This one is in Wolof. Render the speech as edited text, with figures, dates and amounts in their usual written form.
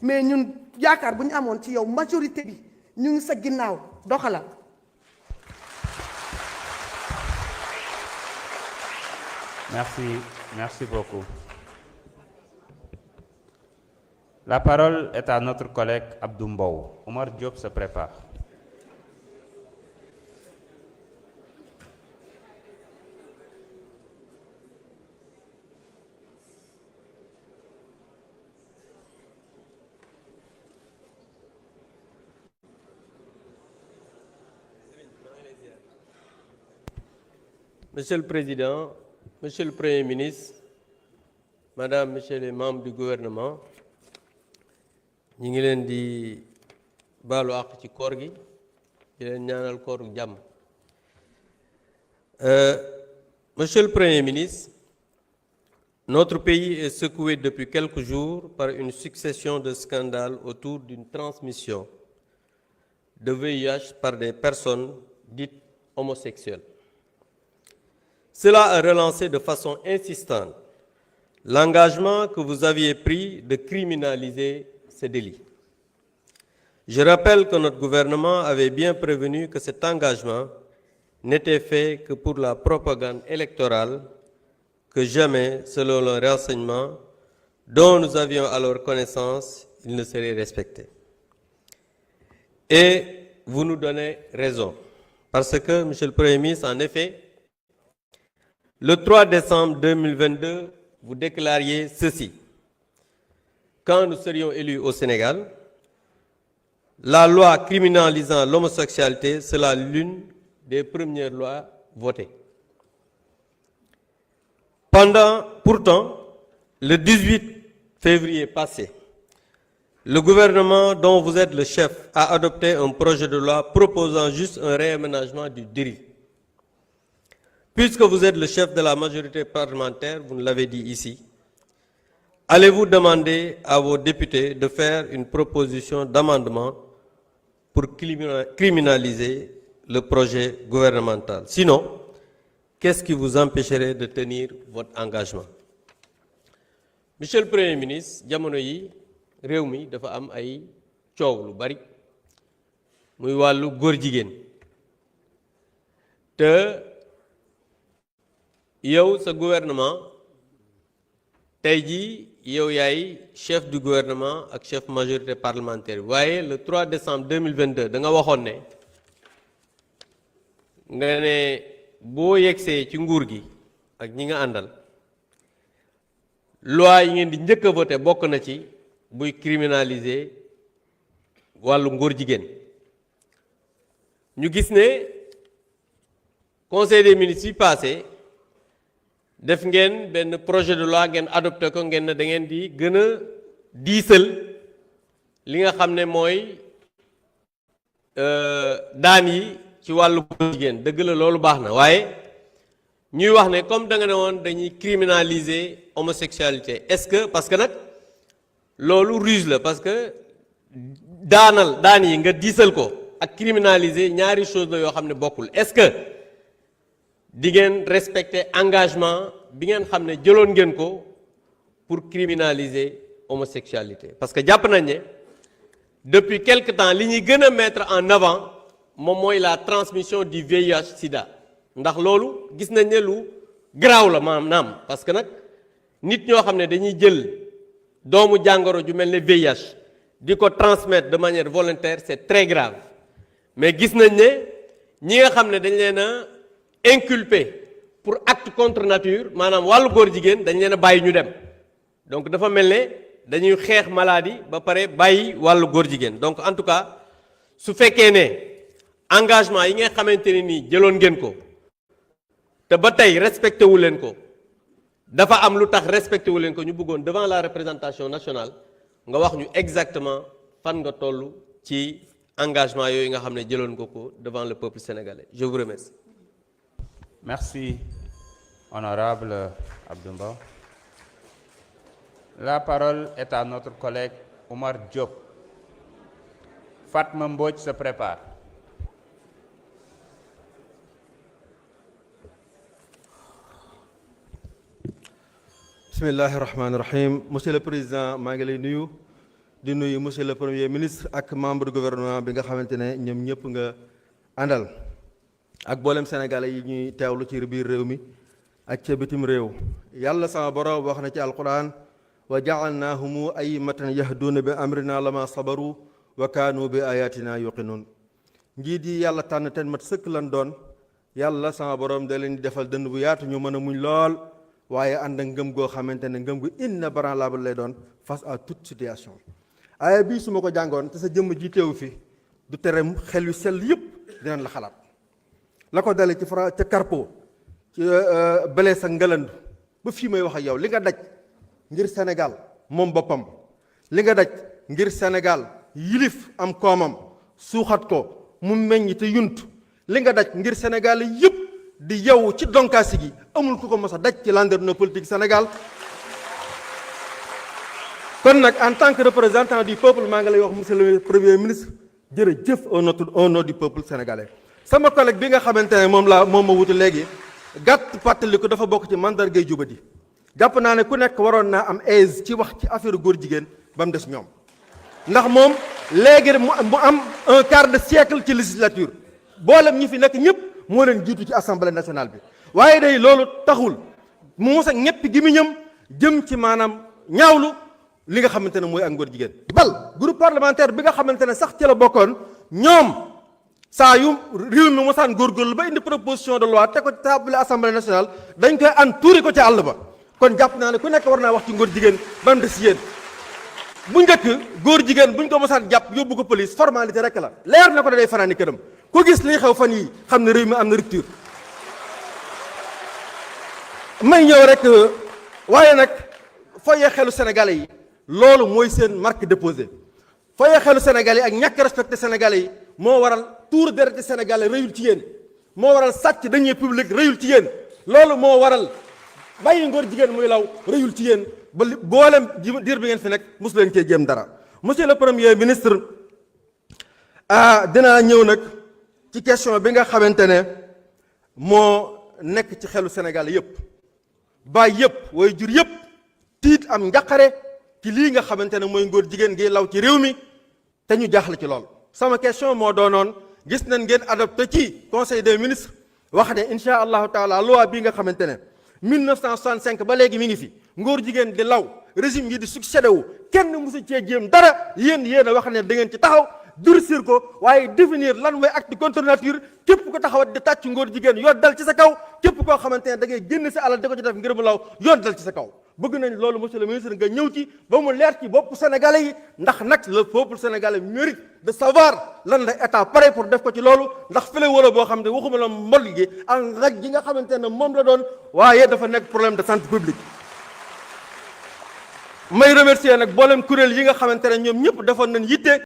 mais ñun yaakaar bu ñu amoon ci yow majorité bi ñu ngi sa ginnaaw doxalal. Merci beaucoup. La parole est à notre collègue Abdou Mbow. Omar Diop se prépare. Monsieur le Président, Monsieur le Premier ministre, Madame, Messieurs les membres du gouvernement, ñi ngi leen di baalu àq ci koor gi di leen ñaanal kooru jàmm. Monsieur le Premier ministre, notre pays est secoué depuis quelques jours par une succession de scandales autour d'une transmission de VIH par des personnes dites homosexuelles. Cela a relancé de façon insistante l'engagement que vous aviez pris de criminaliser ce délit. Je rappelle que notre gouvernement avait bien prévenu que cet engagement n'était fait que pour la propagande électorale, que jamais, selon le renseignement dont nous avions alors connaissance, il ne serait respecté. Et vous nous donnez raison, parce que, Monsieur le Premier ministre, en effet, le 3 décembre 2022, vous déclariez ceci. Quand nous serions élus au Sénégal, la loi criminalisant l'homosexualité sera l'une des premières lois votées. Pourtant, le 18 février passé, le gouvernement dont vous êtes le chef a adopté un projet de loi proposant juste un réaménagement du délit. Puisque vous êtes le chef de la majorité parlementaire, vous nous l'avez dit ici, allez-vous demander à vos députés de faire une proposition d'amendement pour criminaliser le projet gouvernemental? Sinon, qu'est-ce qui vous empêcherait de tenir votre engagement? Monsieur le Premier ministre, jamono yi réew mi dafa am ay coow lu bari muy wàllu góor jigéen te yow sa gouvernement tey jii yow yaay chef du gouvernement ak chef majorité parlementaire waaye le 3 décembre 2022 da nga waxoon ne nga ne boo yegsee ci nguur gi ak ñi nga àndal loi yi ngeen di njëkk a voté bokk na ci buy criminaliser wàllu ngóor jigéen ñu gis ne conseil des ministres yi passé def ngeen benn projet de loi ngeen adopté ko ngeen ne da ngeen di gën a diisal li nga xam ne mooy daan yi ci wàllu jigéen dëgg la loolu baax na waaye ñuy wax ne comme da nga ne woon dañuy criminaliser homosexualité est-ce que parce que nag loolu ruse la parce que daan yi nga diisal ko ak criminaliser ñaari chose la yoo xam ne bokkul est-ce que di ngeen respecter engagement bi ngeen xam ne jëloon ngeen ko pour criminaliser homosexualité parce que jàpp nañ ne depuis quelque temps li ñuy gën a mettre en avant moom mooy la transmission du VIH sida ndax loolu gis nañ ne lu garaaw la maanaam parce que nag nit ñoo xam ne dañuy jël doomu jàngoro ju mel ne VIH di ko transmettre de manière volontaire c'est très grave mais gis nañ ne ñi nga xam ne dañ leen a inculpé pour acte contre nature maanaam wàllu góor jigéen dañ leen a bàyyi ñu dem donc dafa mel ne dañuy xeex maladie ba pare bàyyi wàllu góor jigéen donc en tout cas su fekkee ne engagement yi nga xamante ne nii jëloon ngeen ko te ba tey respecté wu leen ko dafa am lu tax respecté wu leen ko ñu bëggoon devant la représentation nationale nga wax ñu exactement fan nga toll ci engagement yooyu nga xam ne jëloon nga ko devant le peuple sénégalais je vous remercie. Merci, honorable Abdoumba. La parole est à notre collègue Omar Diop. Fatma Mbodj se prépare. Bismillahir Rahmanir Rahim. Monsieur le Président, maa ngi lay nuyu di nuyu monsieur le premier ministre ak membre du gouvernement bi nga xamante ne ñoom ñëpp nga àndal ak boolem sénégalais yi ñuy teewlu ci biir réew mi ak ca bitim réew. yàlla sama borom wax na ci alquran wa jaalnaahum a'immatan yahduuna bi amrina lama sabaru wa kaanu bi ayatina yuqinuun. njiit yi yàlla tànn ten mat sëkk lan doon yàlla sama borom da leen di defal dënn bu yaatu ñu mën a muñ lool waaye ànd ak ngëm goo xamante ne ngëm gu inébranlable lay doon face à toute situation. aaya bii su ma ko jàngoon te sa jëmm ji teewu fi du tere xel yu sell yëpp dinañ la xalaat la ko dale ci ca Carpo ci Blaise ak Ngalandu ba fii may wax ak yow li nga daj ngir Sénégal moom boppam li nga daj ngir Sénégal yilif am koomam suuxat ko mu meññ te yunt li nga daj ngir Sénégal yëpp di yow ci donkaasi gi amul ku ko mos a daj ci landerneau politique Sénégal. kon nag en tant que représentant du peuple maa ngi lay wax monsieur le premier ministre jërëjëf au nom du peuple sénégalais. sama collègue bi nga xamante ne moom ma wutu léegi gàtt fàttaliku dafa bokk ci mandargay jubadi jàpp naa ne ku nekk waroon naa am aise ci wax ci affaire góor jigéen ba mu des ñoom ndax moom léegi mu am un quart de siècle ci législature boolem ñi fi nekk ñëpp moo leen jiitu ci assemblée nationale bi waaye day loolu taxul mu mos a ñeppi gi mu ñëm jëm ci maanaam ñaawlu li nga xamante ne mooy ak ngóor jigéen. bal groupe parlementaire bi nga xamante ne sax ci la bokkoon ñoom saa yu réew mi mosaan góorgóorlu ba indi proposition de loi te ko ci table assemblée nationale dañ koy an tuuri ko ci àll ba kon jàpp naa ne ku nekk war naa wax ci ngóor jigéen ba mu des yéen. bu njëkk góor jigéen buñ ko mosaan jàpp yóbbu ko police formalité rek la leer na ko da day fanaani këram ku gis liy xew fan yi xam ne réew mi am na rupture. may ñëw rek waaye nag foyee xelu sénégalais yi loolu mooy seen marque déposée foyee xelu sénégalais yi ak ñàkk respecté sénégalais yi moo waral tuur deret sénégalais rëyul ci yéen moo waral sàcc deniers publics rëyul ci yéen loolu moo waral bàyyi ngóor jigéen muy law rëyul ci yéen ba boolem diir bi ngeen fi nekk mosu leen cee jéem dara. monsieur le premier ministre dinaa ñëw nag ci question bi nga xamante ne moo nekk ci xelu sénégalais yépp baay yëpp way jur yëpp tiit am njaqare ci lii nga xamante ne mooy ngóor jigéen gi law ci réew mi te ñu jaaxle ci lool. sama question moo doonoon gis nañ ngeen adopté ci conseil des ministres wax ne incha allahu taala loi bii nga xamante ne 1965 ba léegi mi ngi fi ngóor jigéen di law régime yi di succédé wu kenn mosu cee jéem dara yéen a wax ne da ngeen ci taxaw durcir ko waaye définir lan mooy acte contre nature képp ko taxawat di tàcc ngóor jigéen yoon dal ci sa kaw képp koo xamante ne da ngay génn sa alal di ko ci def ngir mu law yoon dal ci sa kaw. bëgg nañ loolu monsieur le ministre nga ñëw ci ba mu leer ci bopp sénégalais yi ndax nag le peuple sénégalais mérite de savoir lan la état pare pour def ko ci loolu ndax fële wala boo xam ne waxuma la mbol gi ak raj gi nga xamante ne moom la doon waaye dafa nekk problème de santé publique. may remercier nag boolem kuréel yi nga xamante ne ñoom ñëpp defoon nañ yitte